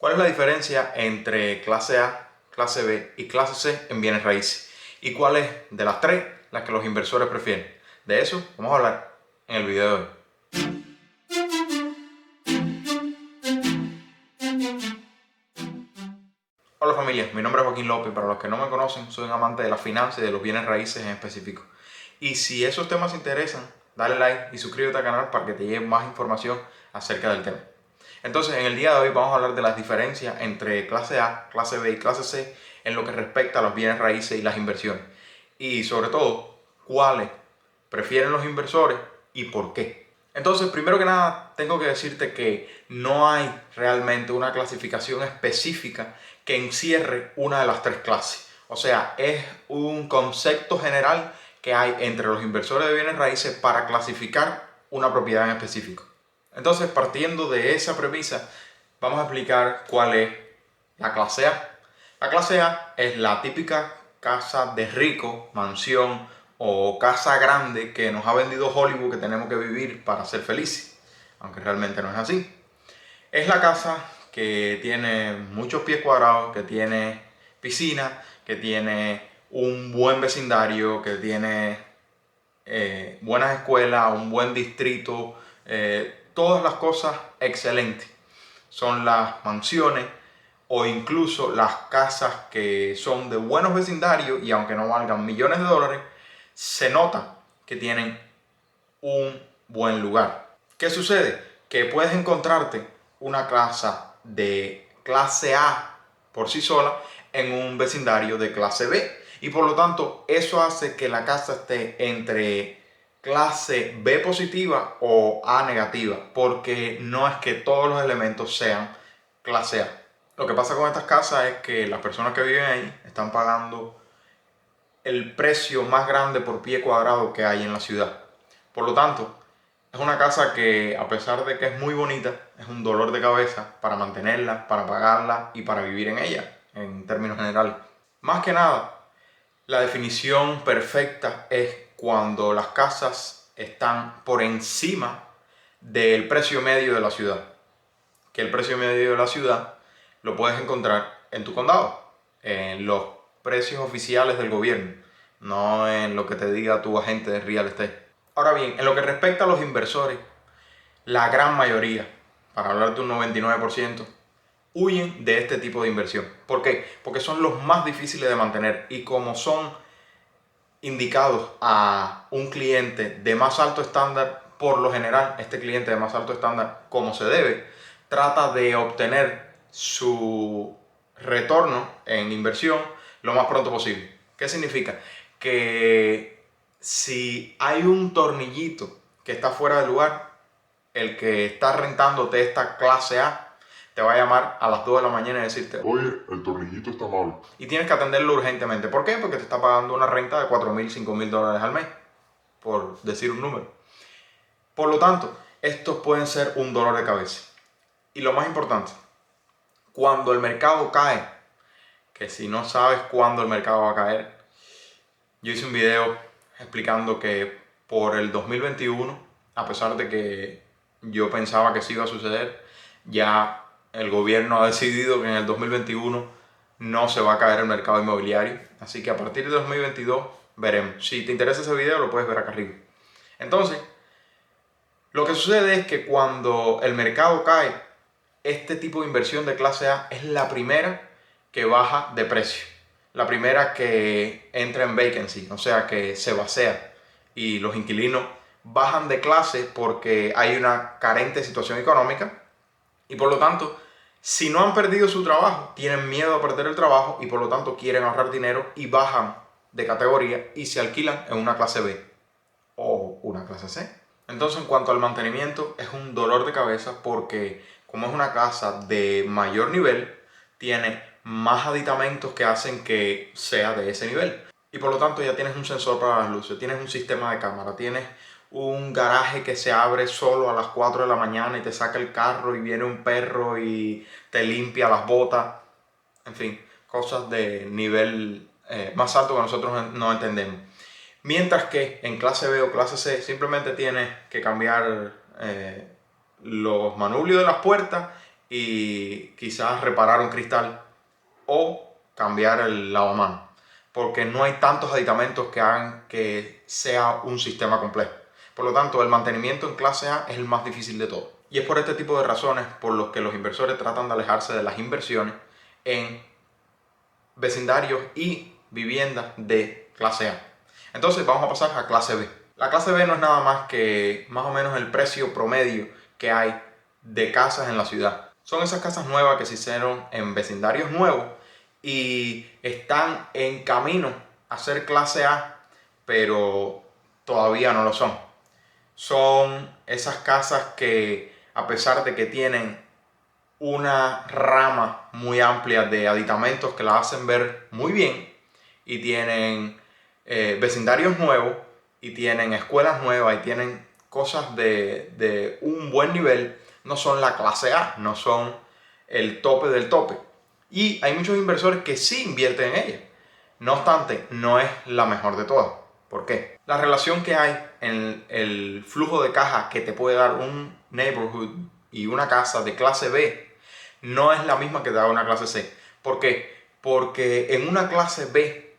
¿Cuál es la diferencia entre clase A, clase B y clase C en bienes raíces? ¿Y cuál es de las tres las que los inversores prefieren? De eso vamos a hablar en el video de hoy. Hola familia, mi nombre es Joaquín López. Para los que no me conocen, soy un amante de la finanza y de los bienes raíces en específico. Y si esos temas te interesan, dale like y suscríbete al canal para que te llegue más información acerca del tema. Entonces, en el día de hoy vamos a hablar de las diferencias entre clase A, clase B y clase C en lo que respecta a los bienes raíces y las inversiones. Y sobre todo, cuáles prefieren los inversores y por qué. Entonces, primero que nada, tengo que decirte que no hay realmente una clasificación específica que encierre una de las tres clases. O sea, es un concepto general que hay entre los inversores de bienes raíces para clasificar una propiedad en específico. Entonces, partiendo de esa premisa, vamos a explicar cuál es la clase A. La clase A es la típica casa de rico, mansión o casa grande que nos ha vendido Hollywood que tenemos que vivir para ser felices, aunque realmente no es así. Es la casa que tiene muchos pies cuadrados, que tiene piscina, que tiene un buen vecindario, que tiene buenas escuelas, un buen distrito, todas las cosas excelentes. Son las mansiones o incluso las casas que son de buenos vecindarios y aunque no valgan millones de dólares, se nota que tienen un buen lugar. ¿Qué sucede? Que puedes encontrarte una casa de clase A por sí sola en un vecindario de clase B. Y por lo tanto, eso hace que la casa esté entre clase B positiva o A negativa, porque no es que todos los elementos sean clase A. Lo que pasa con estas casas es que las personas que viven ahí están pagando el precio más grande por pie cuadrado que hay en la ciudad. Por lo tanto, es una casa que, a pesar de que es muy bonita, es un dolor de cabeza para mantenerla, para pagarla y para vivir en ella, en términos generales. Más que nada, la definición perfecta es cuando las casas están por encima del precio medio de la ciudad. Que el precio medio de la ciudad lo puedes encontrar en tu condado, en los precios oficiales del gobierno, no en lo que te diga tu agente de real estate. Ahora bien, en lo que respecta a los inversores, la gran mayoría, para hablar de un 99%, huyen de este tipo de inversión. ¿Por qué? Porque son los más difíciles de mantener y como son indicados a un cliente de más alto estándar, por lo general, este cliente de más alto estándar, como se debe, trata de obtener su retorno en inversión lo más pronto posible. ¿Qué significa? Que si hay un tornillito que está fuera de lugar, el que está rentándote esta clase A te va a llamar a las 2 de la mañana y decirte: Oye, el tornillito está mal. y tienes que atenderlo urgentemente. ¿Por qué? Porque te está pagando una renta de 4.000, 5.000 dólares al mes, por decir un número. Por lo tanto, estos pueden ser un dolor de cabeza. Y lo más importante, cuando el mercado cae, que si no sabes cuándo el mercado va a caer, yo hice un video explicando que por el 2021, a pesar de que yo pensaba que sí iba a suceder, ya el gobierno ha decidido que en el 2021 no se va a caer el mercado inmobiliario. Así que a partir de 2022 veremos. Si te interesa ese video, lo puedes ver acá arriba. Entonces, lo que sucede es que cuando el mercado cae, este tipo de inversión de clase A es la primera que baja de precio. La primera que entra en vacancy, o sea que se vacía y los inquilinos bajan de clase porque hay una carente situación económica y por lo tanto, si no han perdido su trabajo, tienen miedo a perder el trabajo y por lo tanto quieren ahorrar dinero y bajan de categoría y se alquilan en una clase B o una clase C. Entonces, en cuanto al mantenimiento, es un dolor de cabeza porque como es una casa de mayor nivel, tiene más aditamentos que hacen que sea de ese nivel. Y por lo tanto ya tienes un sensor para las luces, tienes un sistema de cámara, tienes un garaje que se abre solo a las 4 de la mañana y te saca el carro y viene un perro y te limpia las botas. En fin, cosas de nivel más alto que nosotros no entendemos. Mientras que en clase B o clase C simplemente tienes que cambiar los manubrios de las puertas y quizás reparar un cristal o cambiar el lavamanos, porque no hay tantos aditamentos que hagan que sea un sistema complejo. Por lo tanto, el mantenimiento en clase A es el más difícil de todo. Y es por este tipo de razones por los que los inversores tratan de alejarse de las inversiones en vecindarios y viviendas de clase A. Entonces vamos a pasar a clase B. La clase B no es nada más que más o menos el precio promedio que hay de casas en la ciudad. Son esas casas nuevas que se hicieron en vecindarios nuevos y están en camino a ser clase A, pero todavía no lo son. Son esas casas que, a pesar de que tienen una rama muy amplia de aditamentos que la hacen ver muy bien y tienen vecindarios nuevos y tienen escuelas nuevas y tienen cosas de un buen nivel, no son la clase A, no son el tope del tope. Y hay muchos inversores que sí invierten en ella. No obstante, no es la mejor de todas. ¿Por qué? La relación que hay en el flujo de caja que te puede dar un neighborhood y una casa de clase B no es la misma que te da una clase C. ¿Por qué? Porque en una clase B,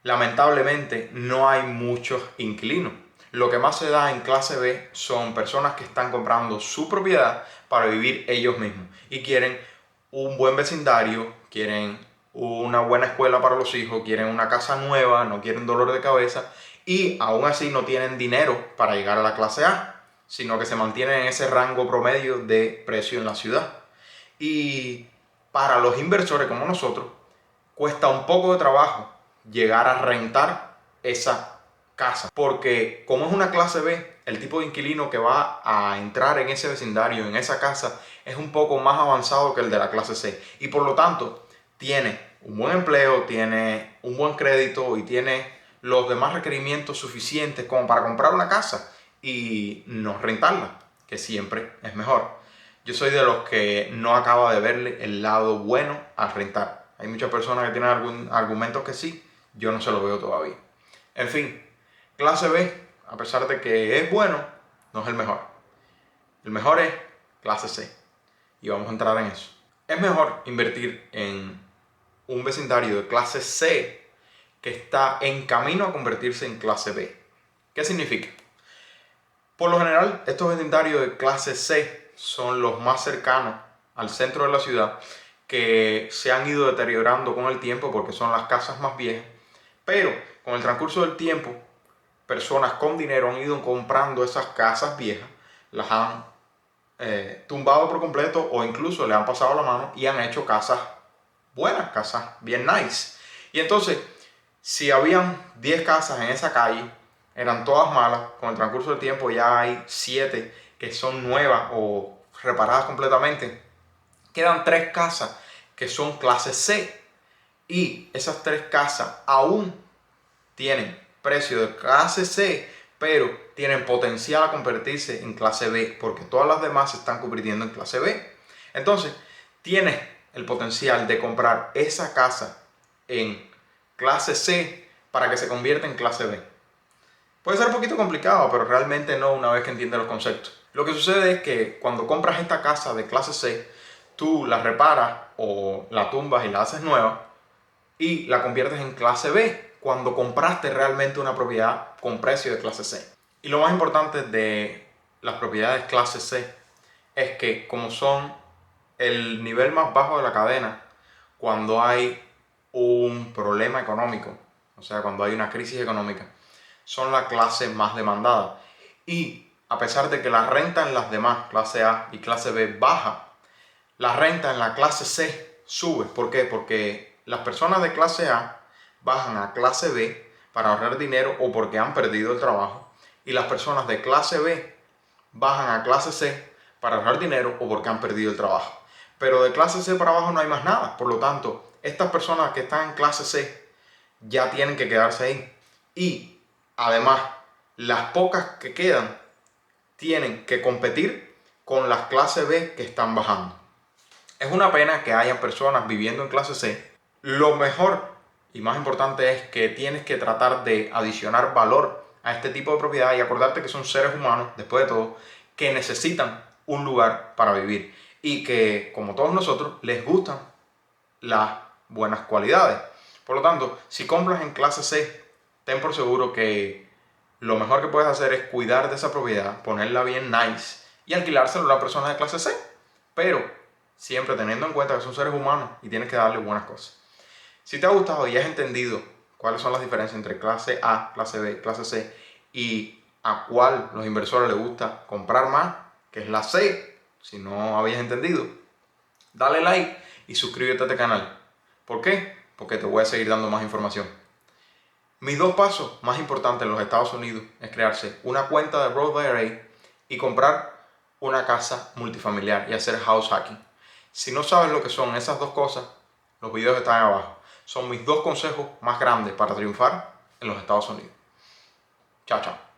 lamentablemente, no hay muchos inquilinos. Lo que más se da en clase B son personas que están comprando su propiedad para vivir ellos mismos y quieren un buen vecindario, quieren una buena escuela para los hijos, quieren una casa nueva, no quieren dolor de cabeza y aún así no tienen dinero para llegar a la clase A, sino que se mantienen en ese rango promedio de precio en la ciudad. Y para los inversores como nosotros, cuesta un poco de trabajo llegar a rentar esa casa. Porque como es una clase B, el tipo de inquilino que va a entrar en ese vecindario, en esa casa, es un poco más avanzado que el de la clase C. Y por lo tanto, tiene un buen empleo, tiene un buen crédito y tiene los demás requerimientos suficientes como para comprar una casa y no rentarla, que siempre es mejor. Yo soy de los que no acaba de verle el lado bueno al rentar. Hay muchas personas que tienen argumentos que sí, yo no se lo veo todavía. En fin, clase B, a pesar de que es bueno, no es el mejor. El mejor es clase C. Y vamos a entrar en eso. Es mejor invertir en un vecindario de clase C que está en camino a convertirse en clase B. ¿Qué significa? Por lo general, estos vecindarios de clase C son los más cercanos al centro de la ciudad, que se han ido deteriorando con el tiempo porque son las casas más viejas, pero con el transcurso del tiempo, personas con dinero han ido comprando esas casas viejas, las han tumbado por completo o incluso le han pasado la mano y han hecho casas buenas, casas bien nice. Y entonces, si habían 10 casas en esa calle, eran todas malas, con el transcurso del tiempo ya hay 7 que son nuevas o reparadas completamente. Quedan 3 casas que son clase C y esas 3 casas aún tienen precio de clase C, pero tienen potencial a convertirse en clase B porque todas las demás se están convirtiendo en clase B. Entonces, tienes el potencial de comprar esa casa en clase C para que se convierta en clase B. Puede ser un poquito complicado, pero realmente no una vez que entiendes los conceptos. Lo que sucede es que cuando compras esta casa de clase C, tú la reparas o la tumbas y la haces nueva y la conviertes en clase B cuando compraste realmente una propiedad con precio de clase C. Y lo más importante de las propiedades clase C es que como son el nivel más bajo de la cadena, cuando hay un problema económico, o sea, cuando hay una crisis económica, son la clase más demandada. Y a pesar de que la renta en las demás, clase A y clase B, baja, la renta en la clase C sube. ¿Por qué? Porque las personas de clase A bajan a clase B para ahorrar dinero o porque han perdido el trabajo. Y las personas de clase B bajan a clase C para ahorrar dinero o porque han perdido el trabajo. Pero de clase C para abajo no hay más nada. Por lo tanto, estas personas que están en clase C ya tienen que quedarse ahí. Y además, las pocas que quedan tienen que competir con las clase B que están bajando. Es una pena que hayan personas viviendo en clase C. Lo mejor y más importante es que tienes que tratar de adicionar valor a este tipo de propiedad y acordarte que son seres humanos, después de todo, que necesitan un lugar para vivir. y que, como todos nosotros, les gustan las buenas cualidades. Por lo tanto, si compras en clase C, ten por seguro que lo mejor que puedes hacer es cuidar de esa propiedad, ponerla bien nice y alquilárselo a una persona de clase C. Pero siempre teniendo en cuenta que son seres humanos y tienes que darle buenas cosas. Si te ha gustado y has entendido cuáles son las diferencias entre clase A, clase B, clase C y a cuál los inversores les gusta comprar más, que es la C, si no habías entendido, dale like y suscríbete a este canal. ¿Por qué? Porque te voy a seguir dando más información. Mis 2 pasos más importantes en los Estados Unidos es crearse una cuenta de Roth IRA y comprar una casa multifamiliar y hacer house hacking. Si no sabes lo que son esas 2 cosas, los videos están abajo. Son mis 2 consejos más grandes para triunfar en los Estados Unidos. Chao, chao.